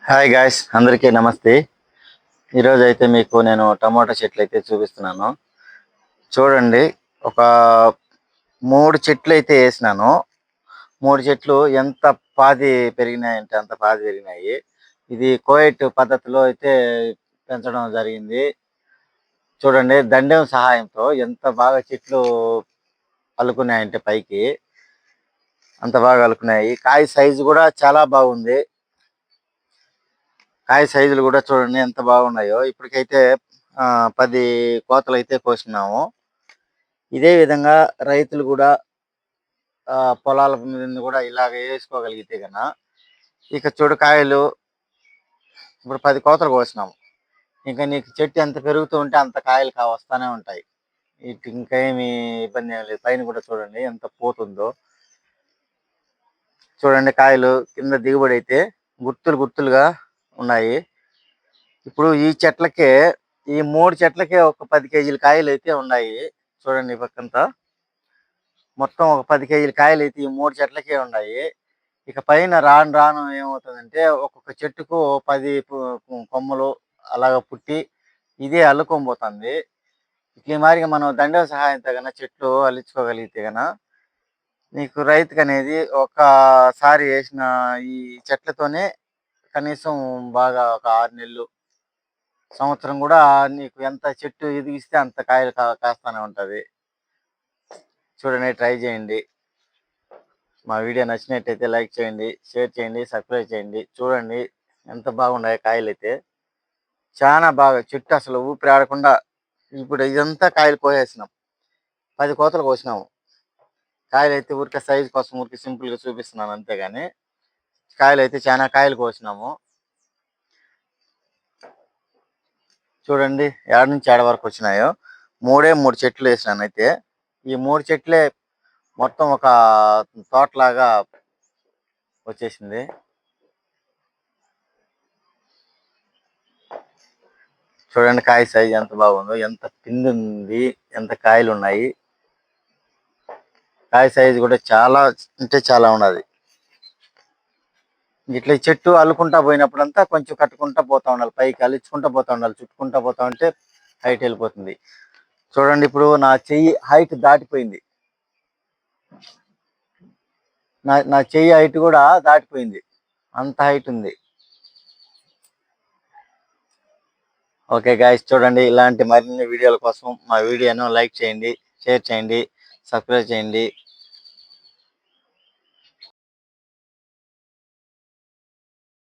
Hi guys, అందరికీ నమస్తే. ఈరోజు అయితే మీకు నేను టమాటా చెట్లు అయితే చూపిస్తున్నాను. చూడండి, ఒక 3 చెట్లు అయితే వేసినాను. 3 చెట్లు ఎంత పాది పెరిగినాయంటే అంత పాది పెరిగినాయి. ఇది కోయట్ పద్ధతిలో అయితే పెంచడం జరిగింది. చూడండి, దండెం సహాయంతో ఎంత బాగా చెట్లు అల్లుకున్నాయంటే పైకి అంత బాగా అల్లుకున్నాయి. కాయ సైజు కూడా చాలా బాగుంది. కాయ సైజులు కూడా చూడండి ఎంత బాగున్నాయో. ఇప్పటికైతే 10 కోతలు అయితే కోసినాము. ఇదే విధంగా రైతులు కూడా పొలాల మీద కూడా ఇలాగ వేసుకోగలిగితే గన ఇక చూడు, కాయలు ఇప్పుడు 10 కోతలు కోసినాము. ఇంకా నీకు చెట్టు ఎంత పెరుగుతూ ఉంటే అంత కాయలు వస్తానే ఉంటాయి. ఇటు ఇంకా ఏమి ఇబ్బంది ఏం లేదు. పైన కూడా చూడండి ఎంత పోతుందో. చూడండి, కాయలు కింద దిగుబడి అయితే గుత్తులుగా ఉన్నాయి. ఇప్పుడు ఈ 3 చెట్లకే ఒక 10 కేజీల కాయలు అయితే ఉన్నాయి. చూడండి, ఈ పక్కంతా మొత్తం ఒక 10 కేజీల కాయలు అయితే ఈ 3 చెట్లకే ఉన్నాయి. ఇక పైన రాను రాను ఏమవుతుందంటే ఒక్కొక్క చెట్టుకు 10 కొమ్మలు అలాగ పుట్టి ఇదే అల్లుకొని పోతుంది. ఈ మాదిరిగా మనం దండల సహాయంతో గన చెట్లు అల్లించుకోగలిగితే గన నీకు రైతుకు అనేది ఒకసారి వేసిన ఈ చెట్లతోనే కనీసం బాగా ఒక 6 నెలలు, సంవత్సరం కూడా నీకు ఎంత చెట్టు ఎదిగిస్తే అంత కాయలు కాస్తానే ఉంటది. చూడండి, ట్రై చేయండి. మా వీడియో నచ్చినట్టయితే లైక్ చేయండి, షేర్ చేయండి, సబ్స్క్రైబ్ చేయండి. చూడండి ఎంత బాగున్నాయి కాయలు అయితే. చాలా బాగా చెట్టు అసలు ఊపిరి ఆడకుండా. ఇప్పుడు ఇదంతా కాయలు కోసేసినాం. 10 కోతలు కోసినాము. కాయలు అయితే ఊరికే సైజు కోసం ఊరికి సింపుల్గా చూపిస్తున్నాను అంతేగాని కాయలు అయితే చాలా కాయలు కోసినాము. చూడండి, ఏడు నుంచి ఏడ వరకు వచ్చినాయో. 3 చెట్లు వేసినాను అయితే. ఈ 3 చెట్లే మొత్తం ఒక తోటలాగా వచ్చేసింది. చూడండి, కాయ సైజ్ ఎంత బాగుందో, ఎంత పిండి ఉంది, ఎంత కాయలు ఉన్నాయి. కాయ సైజు కూడా చాలా అంటే చాలా ఉన్నది. ఇట్లా ఈ చెట్టు అల్లుకుంటా పోయినప్పుడంతా కొంచెం కట్టుకుంటా పోతా ఉండాలి, పైకి అల్లించుకుంటా పోతా ఉండాలి. చుట్టుకుంటా పోతా ఉంటే హైట్ వెళ్ళిపోతుంది. చూడండి, ఇప్పుడు నా చెయ్యి హైట్ దాటిపోయింది. నా చెయ్యి హైట్ కూడా దాటిపోయింది. అంత హైట్ ఉంది. ఓకే గాయ్స్, చూడండి, ఇలాంటి మరిన్ని వీడియోల కోసం మా వీడియోను లైక్ చేయండి, షేర్ చేయండి, సబ్స్క్రైబ్ చేయండి.